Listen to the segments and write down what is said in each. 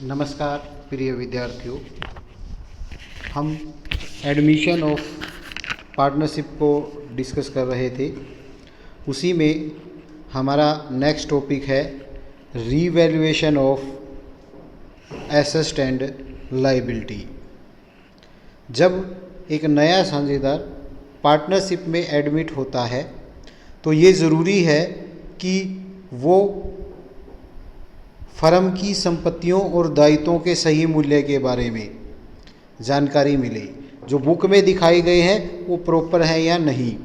नमस्कार प्रिय विद्यार्थियों, हम एडमिशन ऑफ पार्टनरशिप को डिस्कस कर रहे थे। उसी में हमारा नेक्स्ट टॉपिक है revaluation of asset and liability. जब एक नया साझेदार पार्टनरशिप में एडमिट होता है तो ये ज़रूरी है कि वो फर्म की संपत्तियों और दायित्वों के सही मूल्य के बारे में जानकारी मिले। जो बुक में दिखाए गए हैं वो प्रॉपर है या नहीं।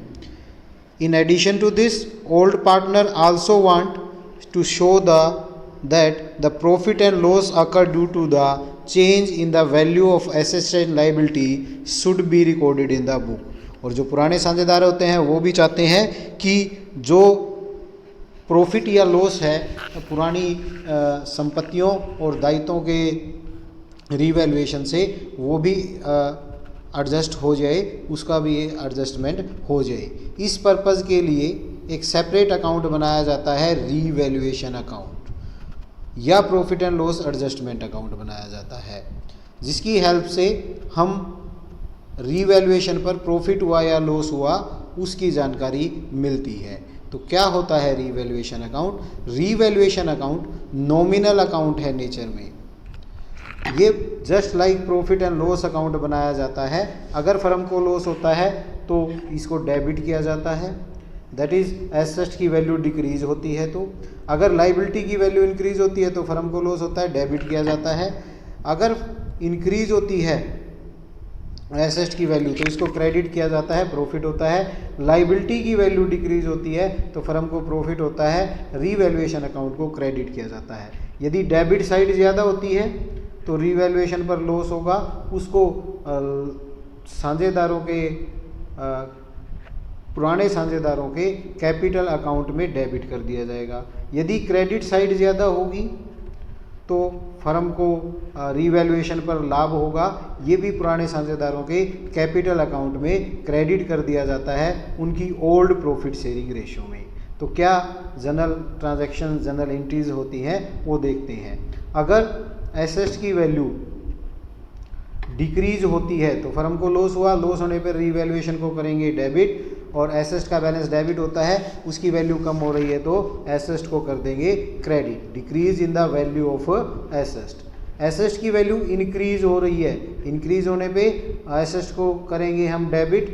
In addition to this, old partner also want to show that the profit and loss occur due to the change in the value of assets and liability should be recorded in the book. और जो पुराने साझेदार होते हैं वो भी चाहते हैं कि जो प्रॉफिट या लॉस है पुरानी संपत्तियों और दायित्वों के रीवैल्यूएशन से वो भी एडजस्ट हो जाए, उसका भी एडजस्टमेंट हो जाए। इस पर्पज़ के लिए एक सेपरेट अकाउंट बनाया जाता है, रीवैल्यूएशन अकाउंट या profit and loss adjustment account बनाया जाता है, जिसकी हेल्प से हम रीवैल्यूएशन पर प्रॉफिट हुआ या लॉस हुआ उसकी जानकारी मिलती है। तो क्या होता है revaluation account? Revaluation account nominal account है नेचर में। ये just like profit and loss account बनाया जाता है। अगर फर्म को लॉस होता है तो इसको डेबिट किया जाता है, दैट इज एसेट की वैल्यू डिक्रीज होती है। तो अगर लायबिलिटी की वैल्यू इंक्रीज होती है तो फर्म को लॉस होता है, डेबिट किया जाता है। अगर इंक्रीज होती है एसेट की वैल्यू तो इसको क्रेडिट किया जाता है, प्रॉफिट होता है। लायबिलिटी की वैल्यू डिक्रीज होती है तो फर्म को प्रॉफिट होता है, रीवैल्यूएशन अकाउंट को क्रेडिट किया जाता है। यदि डेबिट साइड ज़्यादा होती है तो रीवैल्यूएशन पर लॉस होगा, उसको साझेदारों के पुराने साझेदारों के कैपिटल अकाउंट में डेबिट कर दिया जाएगा। यदि क्रेडिट साइड ज़्यादा होगी तो फर्म को रीवैल्यूएशन पर लाभ होगा, ये भी पुराने साझेदारों के कैपिटल अकाउंट में क्रेडिट कर दिया जाता है उनकी ओल्ड प्रॉफिट शेयरिंग रेशियो में। तो क्या जनरल ट्रांजैक्शन, जनरल एंट्रीज होती हैं वो देखते हैं। अगर एसेट्स की वैल्यू डिक्रीज होती है तो फर्म को लॉस हुआ, लॉस होने पर रीवैल्यूएशन को करेंगे डेबिट, और एसेट का बैलेंस डेबिट होता है, उसकी वैल्यू कम हो रही है तो एसेट को कर देंगे credit, decrease in the value of asset. Asset की वैल्यू इंक्रीज हो रही है, इंक्रीज होने पे एसेट को करेंगे हम डेबिट,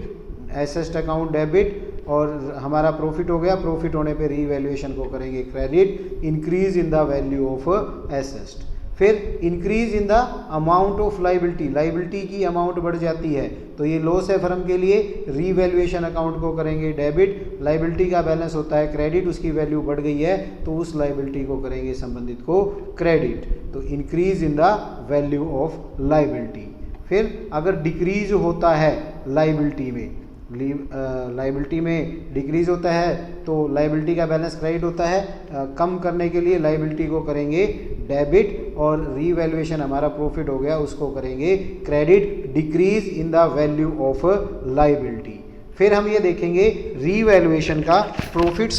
एसेट अकाउंट डेबिट, और हमारा प्रॉफिट हो गया, प्रॉफिट होने पे रीवैल्यूएशन को करेंगे credit, increase in the value of asset. फिर increase in the amount of liability, liability की अमाउंट बढ़ जाती है तो ये लॉस है फर्म के लिए, रीवैल्यूएशन अकाउंट को करेंगे डेबिट, लायबिलिटी का बैलेंस होता है क्रेडिट, उसकी वैल्यू बढ़ गई है तो उस लायबिलिटी को करेंगे संबंधित को क्रेडिट, तो increase in the value of liability. फिर अगर डिक्रीज होता है लायबिलिटी में डिक्रीज होता है तो लायबिलिटी का बैलेंस क्रेडिट होता है, कम करने के लिए लायबिलिटी को करेंगे डेबिट, और रीवैल्यूएशन हमारा प्रॉफिट हो गया उसको करेंगे credit, decrease in the value of liability. फिर हम ये देखेंगे रीवैल्यूएशन का प्रॉफिट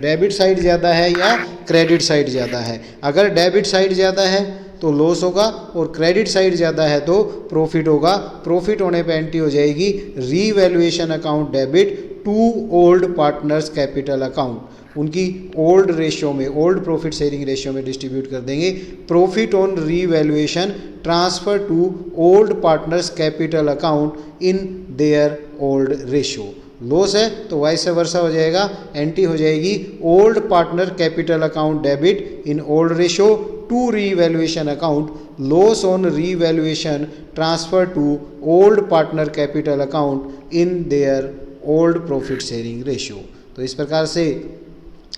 डेबिट साइड ज़्यादा है या क्रेडिट साइड ज़्यादा है। अगर डेबिट साइड ज़्यादा है तो लॉस होगा, और क्रेडिट साइड ज़्यादा है तो प्रॉफिट होगा। प्रॉफिट होने पे एंट्री हो जाएगी revaluation account debit to old partners capital account, उनकी ओल्ड रेशियो में, ओल्ड प्रॉफिट शेयरिंग रेशियो में डिस्ट्रीब्यूट कर देंगे। Profit on revaluation transfer to old partners capital account in their old ratio. Loss है तो वाइस वर्सा हो जाएगा, entry हो जाएगी old partner capital account debit in old ratio to revaluation account, loss on revaluation transfer to old partner capital account in their old profit sharing ratio. तो इस प्रकार से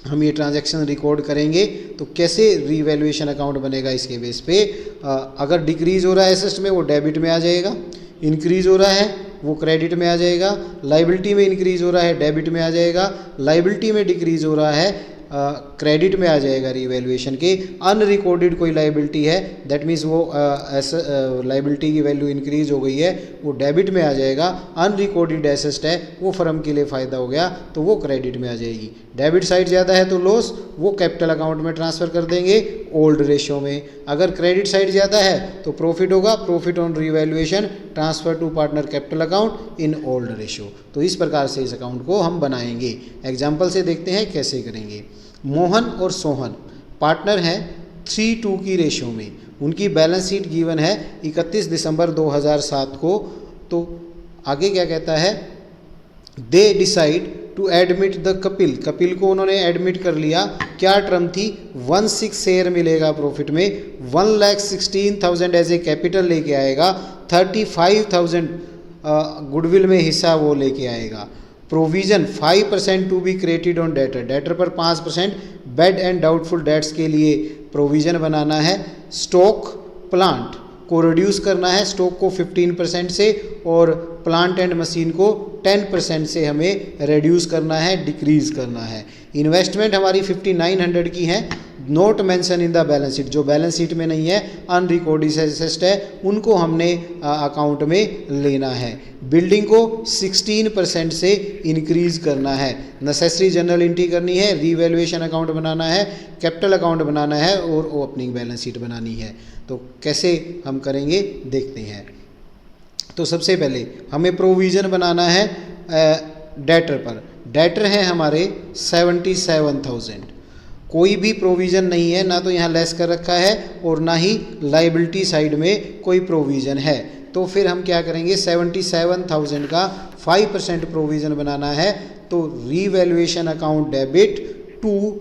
हम ये ट्रांजैक्शन रिकॉर्ड करेंगे। तो कैसे रीवैल्यूएशन अकाउंट बनेगा, इसके बेस पे अगर डिक्रीज हो रहा है एसेट में वो डेबिट में आ जाएगा, इंक्रीज हो रहा है वो क्रेडिट में आ जाएगा, लायबिलिटी में इंक्रीज हो रहा है डेबिट में आ जाएगा, लायबिलिटी में डिक्रीज हो रहा है क्रेडिट में आ जाएगा रीवैल्यूएशन के। अनरिकॉर्डेड कोई लाइबिलिटी है, दैट मीन्स वो लाइबिलिटी की वैल्यू इंक्रीज हो गई है, वो डेबिट में आ जाएगा। अनरिकॉर्डेड एसेट है, वो फर्म के लिए फ़ायदा हो गया, तो वो क्रेडिट में आ जाएगी। डेबिट साइड ज़्यादा है तो लॉस, वो कैपिटल अकाउंट में ट्रांसफ़र कर देंगे ओल्ड रेशो में। अगर क्रेडिट साइड ज़्यादा है तो प्रॉफिट होगा, profit on revaluation transfer to partner capital account in old ratio. तो इस प्रकार से इस अकाउंट को हम बनाएंगे। एग्जाम्पल से देखते हैं कैसे करेंगे। मोहन और सोहन पार्टनर हैं 3:2 की रेशो में। उनकी बैलेंस शीट गिवन है 31 दिसंबर 2007 को। तो आगे क्या कहता है, they decide to admit the Kapil. Kapil को उन्होंने एडमिट कर लिया। क्या टर्म थी, 1/6 शेयर मिलेगा प्रॉफिट में, 1,16,000 एज ए कैपिटल लेके आएगा, 35,000 गुडविल में हिस्सा वो लेके आएगा। Provision 5% to be created on debtor, debtor पर 5% बैड एंड डाउटफुल डेट्स के लिए प्रोविजन बनाना है। स्टॉक प्लांट को रिड्यूस करना है, स्टॉक को 15% से और प्लांट एंड मशीन को 10% से हमें रिड्यूस करना है, डिक्रीज करना है। इन्वेस्टमेंट हमारी 5,900 की है, note mention in the balance sheet, जो बैलेंस शीट में नहीं है, अनरिकॉर्डेड एसेट है, उनको हमने अकाउंट में लेना है। बिल्डिंग को 16% से इंक्रीज करना है। नेसेसरी जनरल एंट्री करनी है, रीवैल्यूएशन अकाउंट बनाना है, कैपिटल अकाउंट बनाना है और ओपनिंग बैलेंस शीट बनानी है। तो कैसे हम करेंगे देखते हैं। तो सबसे पहले हमें प्रोविज़न बनाना है डेटर पर। डेटर है हमारे 77,000, कोई भी प्रोविज़न नहीं है, ना तो यहाँ लेस कर रखा है और ना ही लाइबिलिटी साइड में कोई प्रोविज़न है। तो फिर हम क्या करेंगे, 77,000 का 5% प्रोविज़न बनाना है। तो revaluation account debit to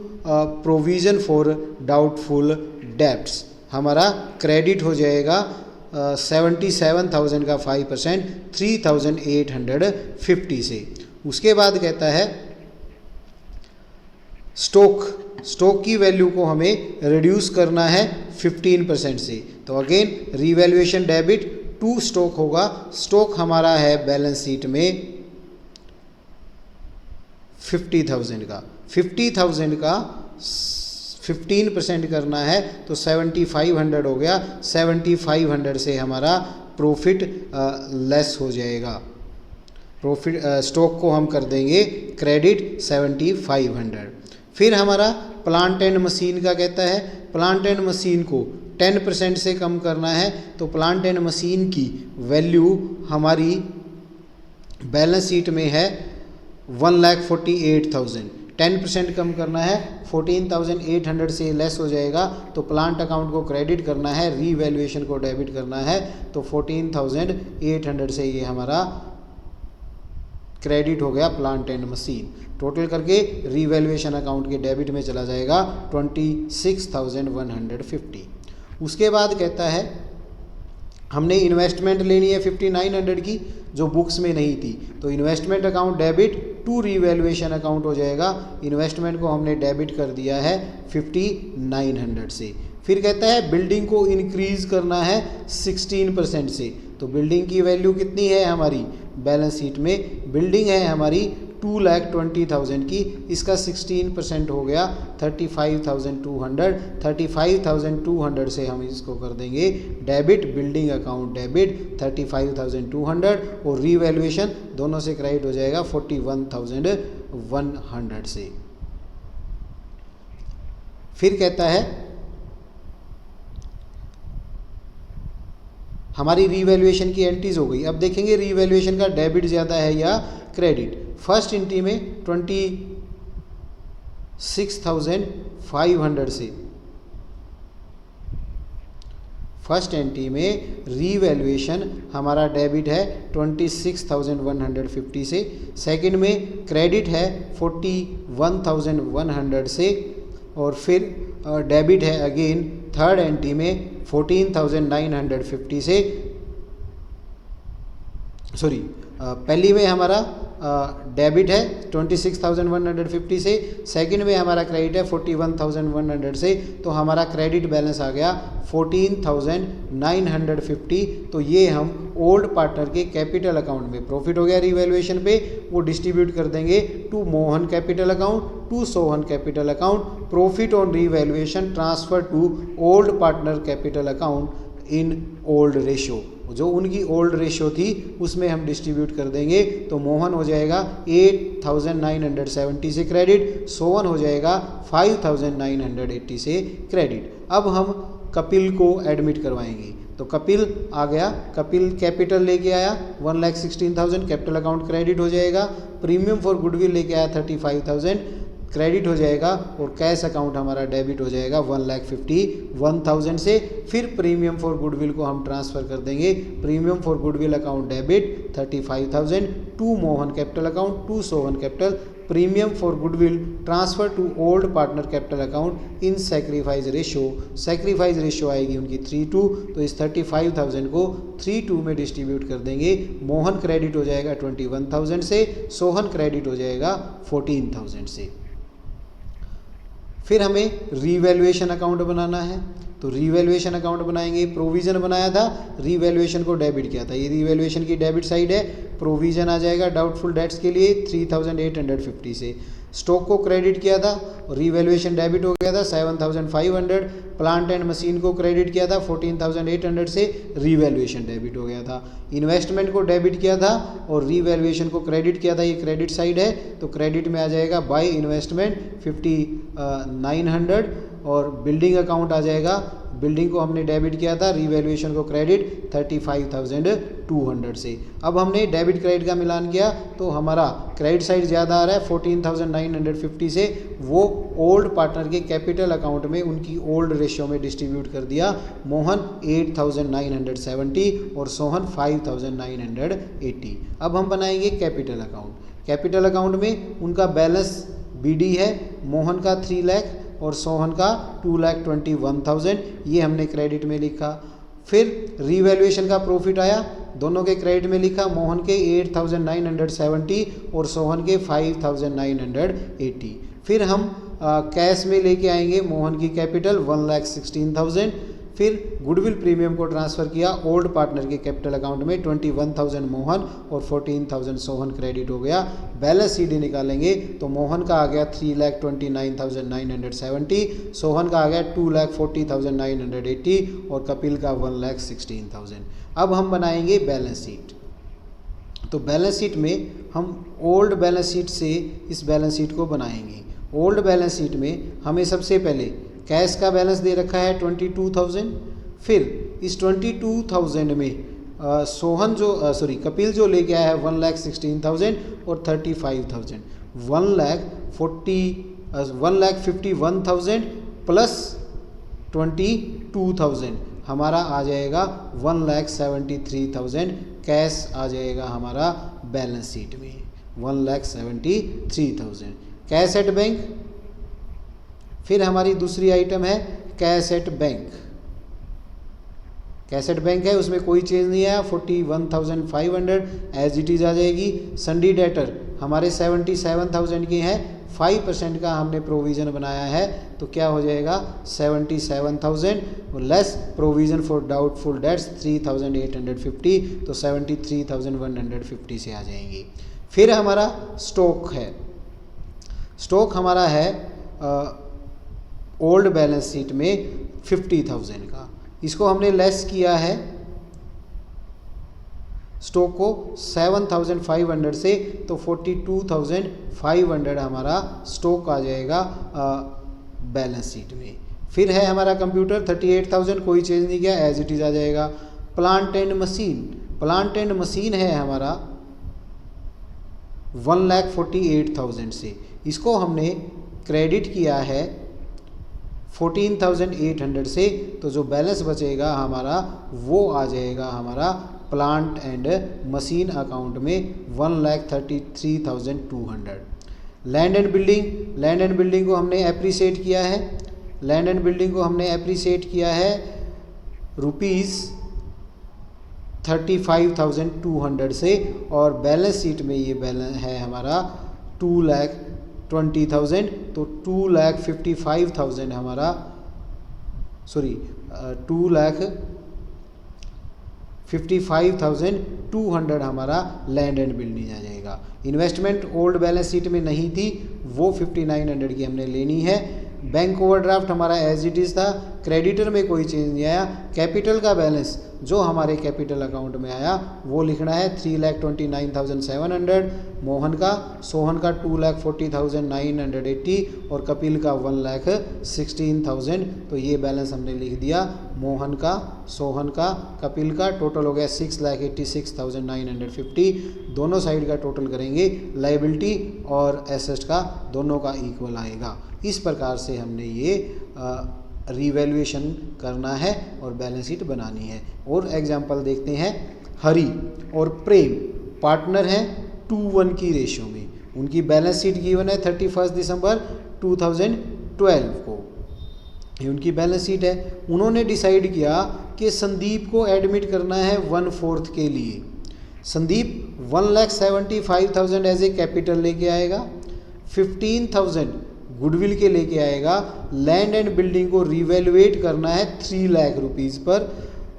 provision for doubtful debts, हमारा क्रेडिट हो जाएगा 77,000 का 5% 3,850 से। उसके बाद कहता है स्टॉक की वैल्यू को हमें रिड्यूस करना है 15% से। तो again revaluation debit to stock होगा। स्टॉक हमारा है बैलेंस शीट में 50,000 का, 50,000 का 15% करना है तो 7,500 हो गया। 7,500 से हमारा प्रॉफिट लेस हो जाएगा। प्रॉफिट स्टॉक को हम कर देंगे क्रेडिट 7,500। फिर हमारा प्लांट एंड मशीन का कहता है, प्लांट एंड मशीन को 10% से कम करना है। तो प्लांट एंड मशीन की वैल्यू हमारी बैलेंस शीट में है 1,48,000, 10% कम करना है, 14,800 से लेस हो जाएगा। तो प्लांट अकाउंट को क्रेडिट करना है, रीवैल्यूएशन को डेबिट करना है। तो 14,800 से ये हमारा क्रेडिट हो गया प्लांट एंड मशीन। टोटल करके रीवैल्यूएशन अकाउंट के डेबिट में चला जाएगा 26,150। उसके बाद कहता है हमने इन्वेस्टमेंट लेनी है 5,900 की, जो बुक्स में नहीं थी। तो investment account debit to revaluation account हो जाएगा। इन्वेस्टमेंट को हमने डेबिट कर दिया है 5,900 से। फिर कहता है बिल्डिंग को इंक्रीज करना है 16% से। तो बिल्डिंग की वैल्यू कितनी है हमारी बैलेंस शीट में, बिल्डिंग है हमारी 2,20,000 की, इसका 16% हो गया 35,200। 35,200 से हम इसको कर देंगे डेबिट, बिल्डिंग अकाउंट डेबिट 35,200 और रीवैल्यूएशन दोनों से क्रेडिट हो जाएगा 41,100 से। फिर कहता है हमारी रीवैल्यूएशन की एंट्रीज हो गई। अब देखेंगे रीवैल्यूएशन का डेबिट ज़्यादा है या क्रेडिट। फर्स्ट एंट्री में 26,500 से, फर्स्ट एंट्री में रीवैल्यूएशन हमारा डेबिट है 26,150 से। सेकंड में क्रेडिट है 41,100 से और फिर डेबिट है अगेन थर्ड एंट्री में 14,950 से। सॉरी, पहली में हमारा डेबिट है 26,150 से, सेकंड में हमारा क्रेडिट है 41,100 से, तो हमारा क्रेडिट बैलेंस आ गया 14,950। तो ये हम ओल्ड पार्टनर के कैपिटल अकाउंट में प्रॉफिट हो गया रिवैल्यूएशन पे, वो डिस्ट्रीब्यूट कर देंगे to Mohan capital account, to Sohan capital account, profit on revaluation transfer to old partner capital account in old ratio. जो उनकी ओल्ड रेशियो थी उसमें हम डिस्ट्रीब्यूट कर देंगे। तो मोहन हो जाएगा 8,970 से क्रेडिट, सोहन हो जाएगा 5,980 से क्रेडिट। अब हम कपिल को एडमिट करवाएंगे। तो कपिल आ गया, कपिल कैपिटल लेके आया 1,16,000, कैपिटल अकाउंट क्रेडिट हो जाएगा। प्रीमियम फॉर गुडविल लेके आया 35,000 क्रेडिट हो जाएगा, और कैश अकाउंट हमारा डेबिट हो जाएगा 1,51,000 से। फिर प्रीमियम फॉर गुडविल को हम ट्रांसफ़र कर देंगे, premium for goodwill account debit 35,000 to Mohan capital account, to Sohan capital, premium for goodwill transfer to old partner capital account in sacrifice ratio. Sacrifice ratio आएगी उनकी 3:2, तो इस 35,000 को 3:2 में डिस्ट्रीब्यूट कर देंगे। मोहन क्रेडिट हो जाएगा 21,000 से, सोहन क्रेडिट हो जाएगा 14,000 से। फिर हमें रीवैल्यूएशन अकाउंट बनाना है। तो रीवैल्यूएशन अकाउंट बनाएंगे, प्रोविज़न बनाया था, रीवैल्यूएशन को डेबिट किया था, ये रीवैल्यूएशन की डेबिट साइड है। प्रोविज़न आ जाएगा डाउटफुल डेट्स के लिए 3,850 से। स्टॉक को क्रेडिट किया था, रीवैल्यूएशन डेबिट हो गया था 7,500। प्लांट एंड मशीन को क्रेडिट किया था 14,800 से, रीवैल्यूएशन डेबिट हो गया था। इन्वेस्टमेंट को डेबिट किया था और रीवैल्यूएशन को क्रेडिट किया था, ये क्रेडिट साइड है। तो क्रेडिट में आ जाएगा बाय इन्वेस्टमेंट 5,900, और बिल्डिंग अकाउंट आ जाएगा, बिल्डिंग को हमने डेबिट किया था, रीवैल्यूएशन को क्रेडिट 35,200 से। अब हमने डेबिट क्रेडिट का मिलान किया तो हमारा क्रेडिट साइड ज़्यादा आ रहा है 14,950 से, वो ओल्ड पार्टनर के कैपिटल अकाउंट में उनकी ओल्ड रेशियो में डिस्ट्रीब्यूट कर दिया। मोहन 8,970 और सोहन 5,980। अब हम बनाएंगे कैपिटल अकाउंट। कैपिटल अकाउंट में उनका बैलेंस बीडी है, मोहन का 3 लाख और सोहन का 2,21,000, ये हमने क्रेडिट में लिखा। फिर रीवैल्यूएशन का प्रॉफिट आया, दोनों के क्रेडिट में लिखा, मोहन के 8,970 और सोहन के 5,980। फिर हम कैश में लेके आएंगे मोहन की कैपिटल 1,16,000। फिर गुडविल प्रीमियम को ट्रांसफ़र किया ओल्ड पार्टनर के कैपिटल अकाउंट में 21,000 मोहन और 14,000 सोहन क्रेडिट हो गया। बैलेंस सीडी निकालेंगे तो मोहन का आ गया 3,29,970, सोहन का आ गया 2,40,980 और कपिल का 1,16,000। अब हम बनाएंगे बैलेंस शीट। तो बैलेंस शीट में हम ओल्ड बैलेंस शीट से इस बैलेंस शीट को बनाएंगे। ओल्ड बैलेंस शीट में हमें सबसे पहले कैश का बैलेंस दे रखा है 22,000। फिर इस 22,000 में कपिल जो लेके आया है 1,16,000 और 35,000, 1,51,000 प्लस 22,000 हमारा आ जाएगा 1,73,000। कैश आ जाएगा हमारा बैलेंस शीट में 1,73,000 कैश एट बैंक। फिर हमारी दूसरी आइटम है cash at bank. Cash at bank है, उसमें कोई चेंज नहीं आया, 41,500 एज इट इज़ आ जाएगी। संडी डेटर हमारे 77,000 की हैं, 5% का हमने प्रोविज़न बनाया है, तो क्या हो जाएगा 77,000 less provision for doubtful dates 3,850, तो 73,150 से आ जाएंगी। फिर हमारा स्टॉक है। स्टॉक हमारा है ओल्ड बैलेंस शीट में 50,000 का, इसको हमने लेस किया है स्टॉक को 7,500 से, तो 42,500 हमारा स्टॉक आ जाएगा बैलेंस शीट में। फिर है हमारा कंप्यूटर 38,000, कोई चेंज नहीं किया, एज इट इज़ आ जाएगा। Plant and machine, plant and machine है हमारा 1,48,000 से, इसको हमने क्रेडिट किया है 14,800 से, तो जो बैलेंस बचेगा हमारा वो आ जाएगा हमारा प्लांट एंड मशीन अकाउंट में 1,33,200। Land and building, land and building को हमने एप्रिसिएट किया है, लैंड एंड बिल्डिंग को हमने एप्रिसिएट किया है 35,200 से, और बैलेंस शीट में ये बैलेंस है हमारा 2,20,000, तो 2,55,000 हमारा 2,55,200 हमारा लैंड एंड बिल्डिंग आ जाएगा। इन्वेस्टमेंट ओल्ड बैलेंस शीट में नहीं थी, वो 5,900 की हमने लेनी है। बैंक ओवरड्राफ्ट हमारा एज इट इज़ था, क्रेडिटर में कोई चेंज नहीं आया। कैपिटल का बैलेंस जो हमारे कैपिटल अकाउंट में आया वो लिखना है 3,29,700, सोहन का 2,40,980 और कपिल का 1,16,000। तो ये बैलेंस हमने लिख दिया। मोहन का, सोहन का, कपिल का टोटल हो गया 6,86,950। दोनों साइड का टोटल करेंगे, लायबिलिटी और एसेट का दोनों का इक्वल आएगा। इस प्रकार से हमने ये रिवैल्यूएशन करना है और बैलेंस शीट बनानी है। और एग्जांपल देखते हैं। हरि और प्रेम पार्टनर हैं 2:1 की रेशियो में। उनकी बैलेंस शीट गिवन है 31 दिसंबर 2012 को, ये उनकी बैलेंस शीट है। उन्होंने डिसाइड किया कि संदीप को एडमिट करना है 1/4 के लिए। संदीप 1,75,000 एज ए कैपिटल लेके आएगा, 15,000 गुडविल के लेके आएगा। लैंड एंड बिल्डिंग को रिवैल्यूएट करना है 3 लाख रुपीज़ पर।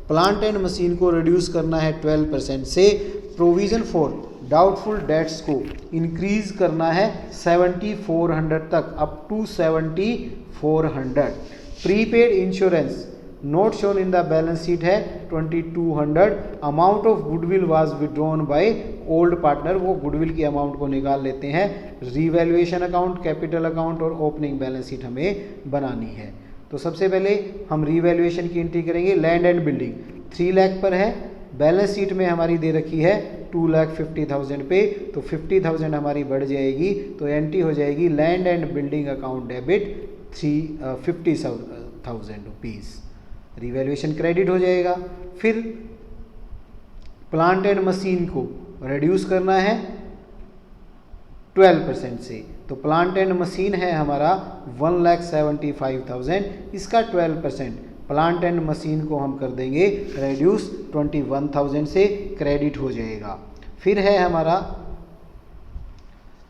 प्लांट एंड मशीन को रिड्यूस करना है 12% से। प्रोविज़न फॉर डाउटफुल डेट्स को इंक्रीज करना है 7,400 तक, up to 7,400। Prepaid insurance not shown in the balance sheet है 2,200। Amount of goodwill was withdrawn by old partner, वो गुडविल की अमाउंट को निकाल लेते हैं। रिवैल्यूएशन अकाउंट, कैपिटल अकाउंट और ओपनिंग बैलेंस शीट हमें बनानी है। तो सबसे पहले हम रिवैल्यूएशन की एंट्री करेंगे। लैंड एंड बिल्डिंग 3 लाख पर है, बैलेंस शीट में हमारी दे रखी है 2,50,000 पे, तो 50,000 हमारी बढ़ जाएगी। तो एंट्री हो जाएगी land and building account debit 50,000 rupees. Revaluation credit हो जाएगा। फिर प्लांट एंड मशीन को रिड्यूस करना है 12% से, तो प्लांट एंड मशीन है हमारा 1,75,000, इसका 12% प्लांट एंड मशीन को हम कर देंगे रिड्यूस 21,000 से, क्रेडिट हो जाएगा। फिर है हमारा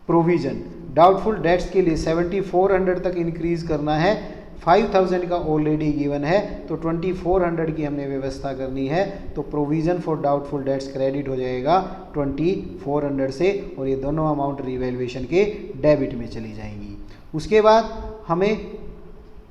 प्रोविजन, डाउटफुल डेट्स के लिए 7,400 तक इंक्रीज करना है। 5,000 का ऑलरेडी गिवन है, तो 2,400 की हमने व्यवस्था करनी है। तो provision for doubtful dates credit हो जाएगा 2,400 से, और ये दोनों अमाउंट रिवैल्यूएशन के डेबिट में चली जाएंगी। उसके बाद हमें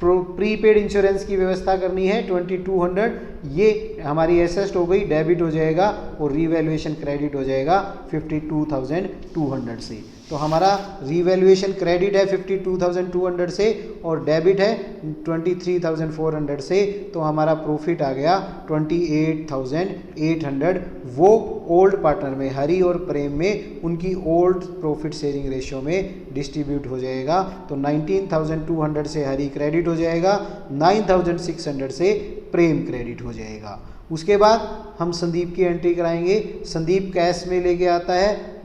प्रीपेड इंश्योरेंस की व्यवस्था करनी है 2,200, ये हमारी एसेट हो गई, डेबिट हो जाएगा और रिवैल्यूएशन क्रेडिट हो जाएगा 52,200 से। तो हमारा रिवैल्यूएशन क्रेडिट है 52,200 से और डेबिट है 23,400 से, तो हमारा प्रॉफिट आ गया 28,800। वो ओल्ड पार्टनर में, हरि और प्रेम में, उनकी ओल्ड प्रॉफिट शेयरिंग रेशियो में डिस्ट्रीब्यूट हो जाएगा। तो 19,200 से हरि क्रेडिट हो जाएगा, 9,600 से प्रेम क्रेडिट हो जाएगा। उसके बाद हम संदीप की एंट्री कराएंगे। संदीप कैश में लेके आता है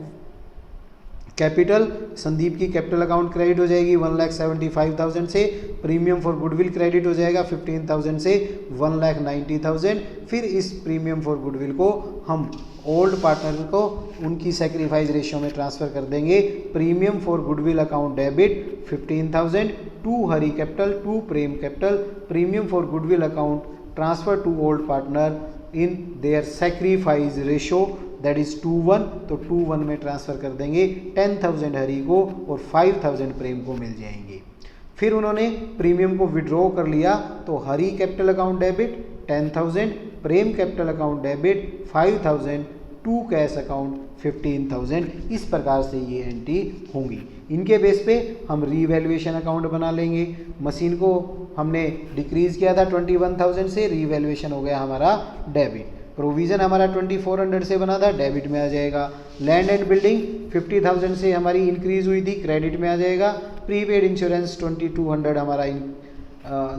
कैपिटल, संदीप की कैपिटल अकाउंट क्रेडिट हो जाएगी 1,75,000 से। प्रीमियम फॉर गुडविल क्रेडिट हो जाएगा 15,000 से 1,90,000। फिर इस प्रीमियम फॉर गुडविल को हम ओल्ड पार्टनर को उनकी सेक्रीफाइस रेशियो में ट्रांसफर कर देंगे। Premium for goodwill account debit 15,000 to Hari capital to Prem capital. Premium for goodwill account transfer to old partner in their sacrifice ratio that is 2:1, तो 2:1 में transfer कर देंगे। 10,000 हरी को और 5,000 प्रेम को मिल जाएंगे। फिर उन्होंने प्रीमियम को विड्रॉ कर लिया, तो Hari capital account debit 10,000, Prem capital account debit 5,000, to cash account 15,000। इस प्रकार से ये एंट्री होंगी। इनके बेस पे हम रीवैल्यूएशन अकाउंट बना लेंगे। मशीन को हमने डिक्रीज़ किया था 21,000 से, रीवैल्यूएशन हो गया हमारा डेबिट। प्रोविज़न हमारा 2,400 से बना था, डेबिट में आ जाएगा। लैंड एंड बिल्डिंग 50,000 से हमारी इंक्रीज़ हुई थी, क्रेडिट में आ जाएगा। प्रीपेड इंश्योरेंस 2,200 हमारा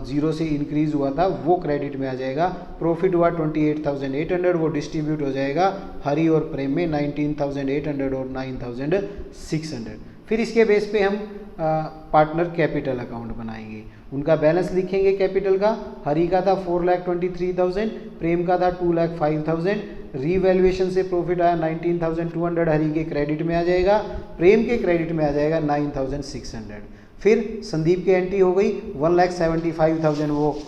0 से इंक्रीज़ हुआ था, वो क्रेडिट में आ जाएगा। प्रॉफिट हुआ 28,800, वो डिस्ट्रीब्यूट हो जाएगा हरी और प्रेम में 19,800 और 9,600। फिर इसके बेस पे हम पार्टनर कैपिटल अकाउंट बनाएंगे। उनका बैलेंस लिखेंगे कैपिटल का। हरी का था 4,23,000, प्रेम का था 2,05,000, रीवैल्यूएशन से प्रॉफिट आया 19,200, हरि के क्रेडिट में आ जाएगा, प्रेम के क्रेडिट में आ जाएगा 9,600। फिर संदीप की एंट्री हो गई 1,75,000, वो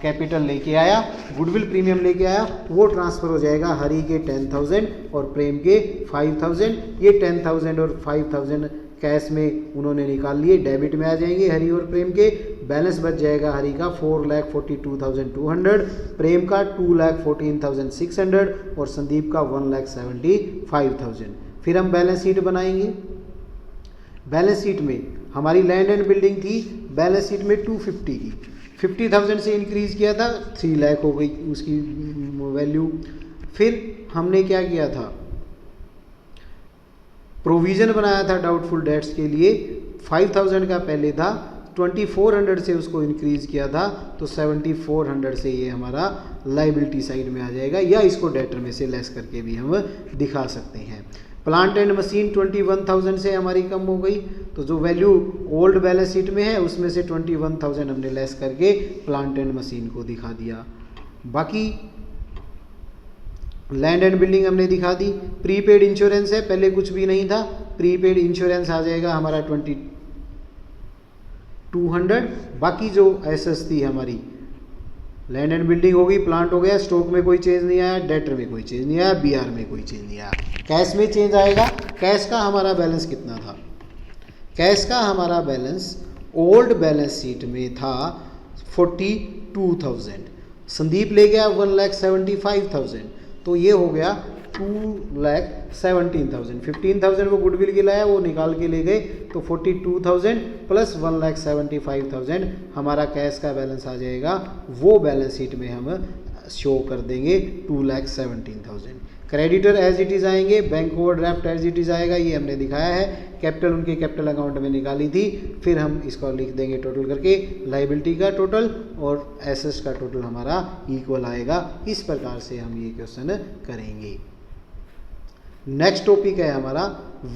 कैपिटल लेके आया, गुडविल प्रीमियम लेके आया, वो ट्रांसफ़र हो जाएगा हरि के 10,000 और प्रेम के 5,000। ये 10,000 और 5,000 कैश में उन्होंने निकाल लिए, डेबिट में आ जाएंगे हरि और प्रेम के। बैलेंस बच जाएगा हरि का 4,42,200, प्रेम का 2,14,600 और संदीप का 1,75,000। फिर हम बैलेंस शीट बनाएंगे। बैलेंस शीट में हमारी लैंड एंड बिल्डिंग थी, बैलेंस शीट में 250 की, 50,000 से इंक्रीज़ किया था, 3 लाख हो गई उसकी वैल्यू। फिर हमने क्या किया था, प्रोविज़न बनाया था डाउटफुल डेट्स के लिए, 5,000 का पहले था, 2,400 से उसको इंक्रीज़ किया था, तो 7,400 से ये हमारा लाइबिलिटी साइड में आ जाएगा, या इसको डेटर में से लेस करके भी हम दिखा सकते हैं। प्लांट एंड मशीन 21,000 से हमारी कम हो गई, तो जो वैल्यू ओल्ड बैलेंस शीट में है उसमें से 21,000 हमने लेस करके प्लांट एंड मशीन को दिखा दिया। बाकी लैंड एंड बिल्डिंग हमने दिखा दी। प्रीपेड इंश्योरेंस है, पहले कुछ भी नहीं था, प्रीपेड इंश्योरेंस आ जाएगा हमारा 2,200। बाकी जो एसेट्स थी हमारी, लैंड एंड बिल्डिंग हो गई, प्लांट हो गया, स्टॉक में कोई चेंज नहीं आया, डेटर में कोई चेंज नहीं आया, बीआर में कोई चेंज नहीं आया। कैश में चेंज आएगा। कैश का हमारा बैलेंस कितना था, कैश का हमारा बैलेंस ओल्ड बैलेंस शीट में था 42,000, संदीप ले गया 1,75,000, तो ये हो गया 2,17,000। 15,000 वो गुडविल के लाया, वो निकाल के ले गए, तो 42,000 प्लस 1,75,000 हमारा कैश का बैलेंस आ जाएगा। वो बैलेंस शीट में हम शो कर देंगे 2,17,000। क्रेडिटर एज इट इज़ आएंगे, bank overdraft as it is आएगा, ये हमने दिखाया है। कैपिटल उनके कैपिटल अकाउंट में निकाली थी, फिर हम इसको लिख देंगे टोटल करके, लाइबिलिटी का टोटल और एसेट्स का टोटल हमारा इक्वल आएगा। इस प्रकार से हम ये क्वेश्चन करेंगे। नेक्स्ट टॉपिक है हमारा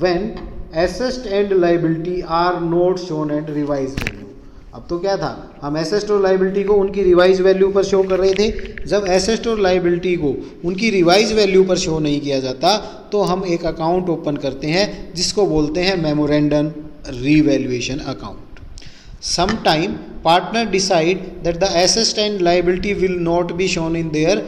when assets and liability are not shown and revise value. अब तो क्या था, हम एसेट्स और लाइबिलिटी को उनकी रिवाइज वैल्यू पर शो कर रहे थे। जब एसेट्स और लाइबिलिटी को उनकी रिवाइज वैल्यू पर शो नहीं किया जाता, तो हम एक अकाउंट ओपन करते हैं जिसको बोलते हैं memorandum revaluation account. Sometime partner decide that the assets and liability will not be shown in their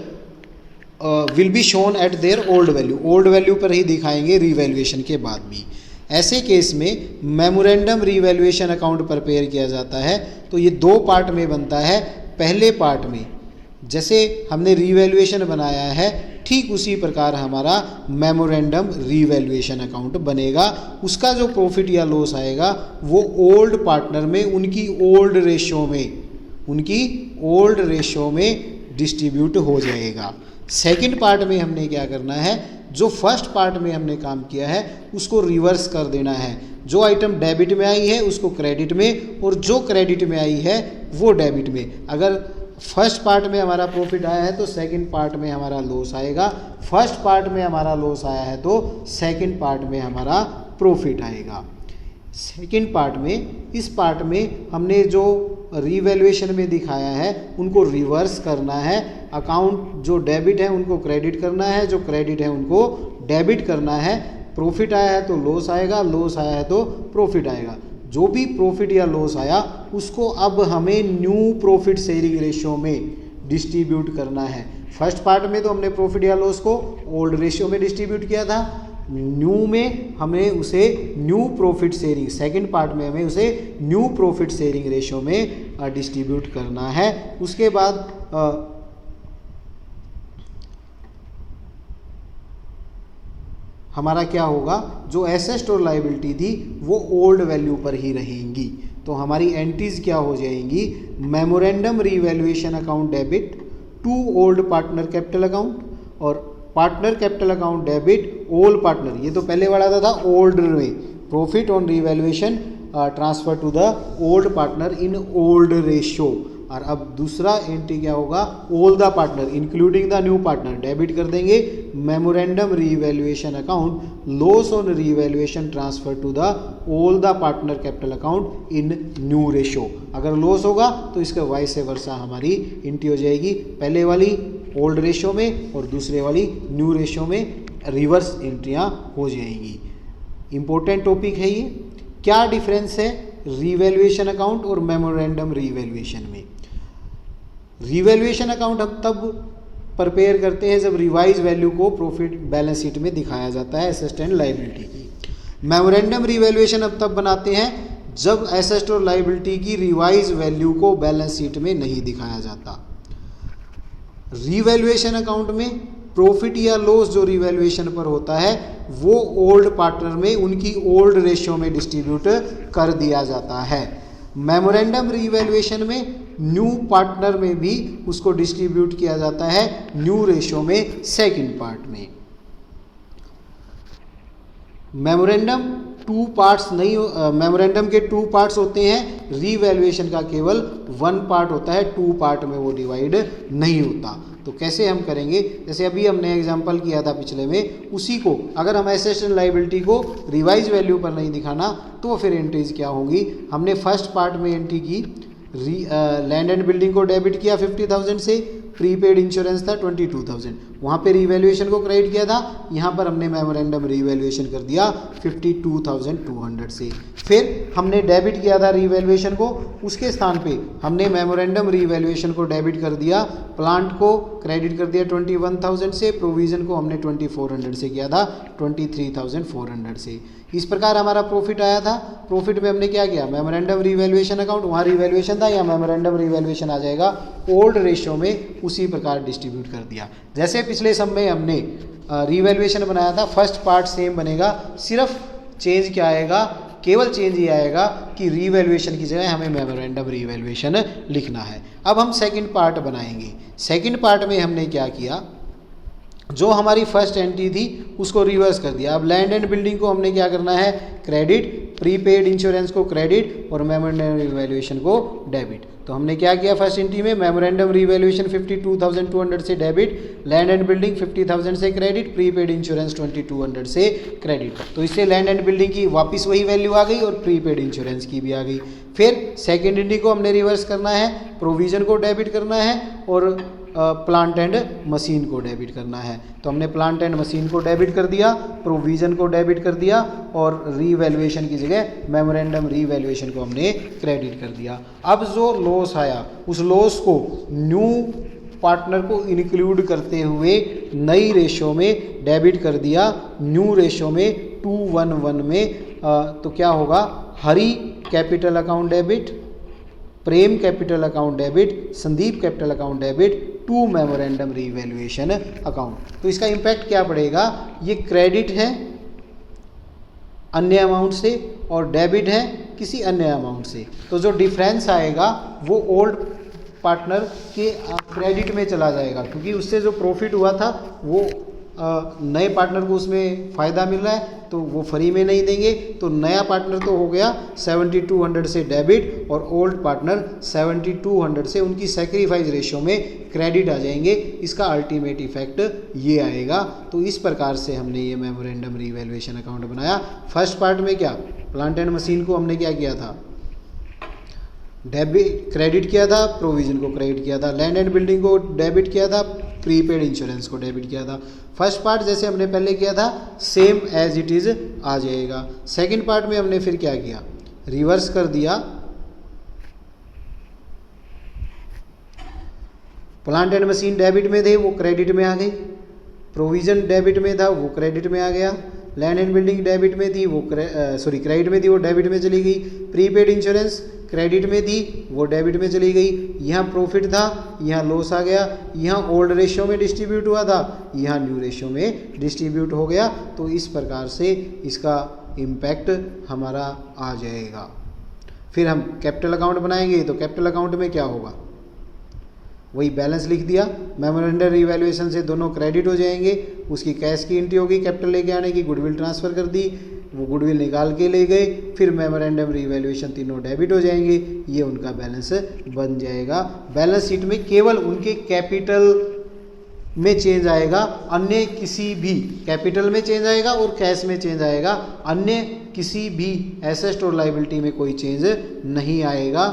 will be shown eight their old value, old value पर ही दिखाएंगे रीवैल्यूएशन के बाद भी। ऐसे केस में मेमोरेंडम रीवैल्यूएशन अकाउंट प्रिपेयर किया जाता है। तो ये 2 पार्ट में बनता है। पहले पार्ट में जैसे हमने रीवैल्यूएशन बनाया है, ठीक उसी प्रकार हमारा मेमोरेंडम रीवैल्यूएशन अकाउंट बनेगा। उसका जो प्रॉफिट या लॉस आएगा वो ओल्ड पार्टनर में उनकी ओल्ड रेशो में डिस्ट्रीब्यूट हो जाएगा। सेकंड पार्ट में हमने क्या करना है, जो फर्स्ट पार्ट में हमने काम किया है उसको रिवर्स कर देना है। जो आइटम डेबिट में आई है उसको क्रेडिट में, और जो क्रेडिट में आई है वो डेबिट में। अगर फर्स्ट पार्ट में हमारा प्रॉफिट आया है तो सेकंड पार्ट में हमारा लॉस आएगा, फर्स्ट पार्ट में हमारा लॉस आया है तो सेकंड पार्ट में हमारा प्रॉफिट आएगा। सेकंड पार्ट में, इस पार्ट में हमने जो रीवैल्यूएशन में दिखाया है उनको रिवर्स करना है। अकाउंट जो डेबिट है उनको क्रेडिट करना है, जो क्रेडिट है उनको डेबिट करना है। प्रॉफिट आया है तो लॉस आएगा, लॉस आया है तो प्रॉफिट आएगा। जो भी प्रॉफिट या लॉस आया उसको अब हमें न्यू प्रॉफिट शेयरिंग रेशियो में डिस्ट्रीब्यूट करना है। फर्स्ट पार्ट में तो हमने प्रॉफिट या लॉस को ओल्ड रेशियो में डिस्ट्रीब्यूट किया था, न्यू में हमें उसे new profit sharing, second part में हमें उसे न्यू प्रॉफिट शेयरिंग रेशियो में डिस्ट्रीब्यूट करना है। उसके बाद हमारा क्या होगा, जो एसेट और लायबिलिटी थी वो ओल्ड वैल्यू पर ही रहेंगी। तो हमारी एंट्रीज क्या हो जाएंगी, memorandum revaluation account debit to old partner capital account, और partner capital account debit old partner, ये तो पहले वाला था ओल्ड में, profit on revaluation transfer to the old partner in old ratio. और अब दूसरा एंट्री क्या होगा, all the partner including the new partner, debit कर देंगे memorandum revaluation account loss on revaluation transfer to the all the partner capital account in new ratio. अगर loss होगा तो इसका वाइस वर्सा हमारी एंट्री हो जाएगी, पहले वाली ओल्ड रेशो में और दूसरे वाली न्यू रेशो में रिवर्स एंट्रियाँ हो जाएंगी। इम्पोर्टेंट टॉपिक है ये। क्या डिफरेंस है रीवैल्यूएशन अकाउंट और मेमोरेंडम रीवैल्यूएशन में? रीवैल्यूएशन अकाउंट हम तब प्रिपेयर करते हैं जब रिवाइज वैल्यू को प्रॉफिट बैलेंस शीट में दिखाया जाता है एसेट एंड लायबिलिटी की। मेमोरेंडम रीवैल्यूएशन अब तब बनाते हैं जब एसेट और लायबिलिटी की रिवाइज वैल्यू को बैलेंस शीट में नहीं दिखाया जाता। रीवैल्यूएशन अकाउंट में प्रॉफिट या लॉस जो रीवैल्यूएशन पर होता है वो ओल्ड पार्टनर में उनकी ओल्ड रेशियो में डिस्ट्रीब्यूट कर दिया जाता है। मेमोरेंडम रीवैल्यूएशन में न्यू पार्टनर में भी उसको डिस्ट्रीब्यूट किया जाता है न्यू रेशियो में सेकंड पार्ट में। मेमोरेंडम टू पार्ट्स नहीं, मेमोरेंडम के टू पार्ट्स होते हैं, रीवैल्यूएशन का केवल वन पार्ट होता है, टू पार्ट में वो डिवाइड नहीं होता। तो कैसे हम करेंगे, जैसे अभी हमने एग्जांपल किया था पिछले में, उसी को अगर हम एसेट एंड लायबिलिटी को रिवाइज वैल्यू पर नहीं दिखाना तो फिर एंट्रीज क्या होंगी। हमने फर्स्ट पार्ट में एंट्री की, लैंड एंड बिल्डिंग को डेबिट किया 50,000 से, प्रीपेड इंश्योरेंस था 22,000, वहाँ पे रीवैल्यूएशन को क्रेडिट किया था, यहाँ पर हमने मेमोरेंडम रीवैल्यूएशन कर दिया 52,200 से। फिर हमने डेबिट किया था रीवैल्यूएशन को, उसके स्थान पे हमने मेमोरेंडम रीवैल्यूएशन को डेबिट कर दिया, प्लांट को क्रेडिट कर दिया 21,000 से, प्रोविज़न को हमने 2400 से किया था 23,400 से। इस प्रकार हमारा प्रॉफिट आया था। प्रॉफिट में हमने क्या किया, मेमोरेंडम रीवैल्यूएशन अकाउंट, वहाँ रीवैल्यूएशन था, यहाँ मेमोरेंडम रीवैल्यूएशन आ जाएगा, ओल्ड रेशियो में उसी प्रकार डिस्ट्रीब्यूट कर दिया। जैसे पिछले सब में हमने रीवैल्यूएशन बनाया था, फर्स्ट पार्ट सेम बनेगा, सिर्फ चेंज क्या आएगा, केवल चेंज ये आएगा कि रीवैल्यूएशन की जगह हमें मेमोरेंडम रीवैल्यूएशन लिखना है। अब हम सेकंड पार्ट बनाएंगे। सेकंड पार्ट में हमने क्या किया, जो हमारी फर्स्ट एंट्री थी उसको रिवर्स कर दिया। अब लैंड एंड बिल्डिंग को हमने क्या करना है, क्रेडिट, प्रीपेड इंश्योरेंस को क्रेडिट और मेमोरेंडम रीवैल्यूएशन को डेबिट। तो हमने क्या किया, फर्स्ट एंट्री में मेमोरेंडम रीवैल्यूएशन 52,200 से डेबिट, लैंड एंड बिल्डिंग 50,000 से क्रेडिट, प्रीपेड इंश्योरेंस 2200 से क्रेडिट। तो इससे लैंड एंड बिल्डिंग की वापस वही वैल्यू आ गई और प्रीपेड इंश्योरेंस की भी आ गई। फिर सेकेंड एंट्री को हमने रिवर्स करना है, प्रोविज़न को डेबिट करना है और प्लांट एंड मशीन को डेबिट करना है। तो हमने प्लांट एंड मशीन को डेबिट कर दिया, प्रोविज़न को डेबिट कर दिया और रीवैल्यूएशन की जगह मेमोरेंडम रीवैल्यूएशन को हमने क्रेडिट कर दिया। अब जो लॉस आया उस लॉस को न्यू पार्टनर को इंक्लूड करते हुए नई रेशो में डेबिट कर दिया, न्यू रेशो में 2:1 में। तो क्या होगा, Hari capital account debit, Prem capital account debit, Sandeep capital account debit to memorandum revaluation account. तो इसका इम्पैक्ट क्या पड़ेगा, ये क्रेडिट है अन्य अमाउंट से और डेबिट है किसी अन्य अमाउंट से। तो जो डिफरेंस आएगा वो ओल्ड पार्टनर के क्रेडिट में चला जाएगा, क्योंकि उससे जो प्रॉफिट हुआ था वो नए पार्टनर को उसमें फ़ायदा मिल रहा है तो वो फ्री में नहीं देंगे। तो नया पार्टनर तो हो गया 7200 से डेबिट और ओल्ड पार्टनर 7200 से उनकी सैक्रिफाइस रेशियो में क्रेडिट आ जाएंगे। इसका अल्टीमेट इफेक्ट ये आएगा। तो इस प्रकार से हमने ये मेमोरेंडम रीवैल्यूएशन अकाउंट बनाया। फर्स्ट पार्ट में क्या, प्लांट एंड मशीन को हमने क्या किया था, डेबिट क्रेडिट किया था, प्रोविज़न को क्रेडिट किया था, लैंड एंड बिल्डिंग को डेबिट किया था, प्रीपेड इंश्योरेंस को डेबिट किया था। फर्स्ट पार्ट जैसे हमने पहले किया था सेम एज इट इज़ आ जाएगा। सेकंड पार्ट में हमने फिर क्या किया, रिवर्स कर दिया, प्लांट एंड मशीन डेबिट में थे वो क्रेडिट में आ गई, प्रोविज़न डेबिट में था वो क्रेडिट में आ गया, लैंड एंड बिल्डिंग डेबिट में थी वो क्रेडिट में थी वो डेबिट में चली गई, प्रीपेड इंश्योरेंस क्रेडिट में थी वो डेबिट में चली गई। यहाँ प्रॉफिट था, यहाँ लॉस आ गया, यहाँ ओल्ड रेशियो में डिस्ट्रीब्यूट हुआ था, यहाँ न्यू रेशियो में डिस्ट्रीब्यूट हो गया। तो इस प्रकार से इसका इम्पैक्ट हमारा आ जाएगा। फिर हम कैपिटल अकाउंट बनाएंगे तो कैपिटल अकाउंट में क्या होगा, वही बैलेंस लिख दिया, मेमोरेंडम रीवैल्यूएशन से दोनों क्रेडिट हो जाएंगे, उसकी कैश की एंट्री होगी कैपिटल लेके आने की, गुडविल ट्रांसफ़र कर दी, वो गुडविल निकाल के ले गए, फिर मेमोरेंडम रीवैल्यूएशन तीनों डेबिट हो जाएंगे, ये उनका बैलेंस बन जाएगा। बैलेंस शीट में केवल उनके कैपिटल में चेंज आएगा, अन्य किसी भी कैपिटल में चेंज आएगा और कैश में चेंज आएगा, अन्य किसी भी एसेट और लायबिलिटी में कोई चेंज नहीं आएगा।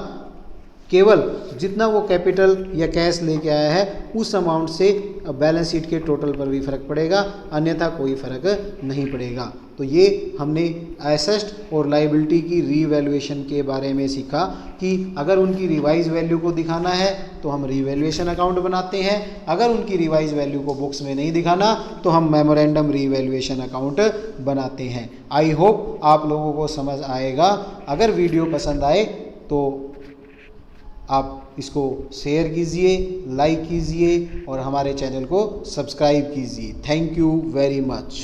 केवल जितना वो कैपिटल या कैश लेके आया है उस अमाउंट से बैलेंस शीट के टोटल पर भी फर्क पड़ेगा, अन्यथा कोई फर्क नहीं पड़ेगा। तो ये हमने एसेट और लायबिलिटी की रीवैल्यूएशन के बारे में सीखा कि अगर उनकी रिवाइज वैल्यू को दिखाना है तो हम रीवैल्यूएशन अकाउंट बनाते हैं, अगर उनकी रिवाइज वैल्यू को बुक्स में नहीं दिखाना तो हम मेमोरेंडम रीवैल्यूएशन अकाउंट बनाते हैं। आई होप आप लोगों को समझ आएगा। अगर वीडियो पसंद आए तो आप इसको शेयर कीजिए, लाइक कीजिए और हमारे चैनल को सब्सक्राइब कीजिए। Thank you very much.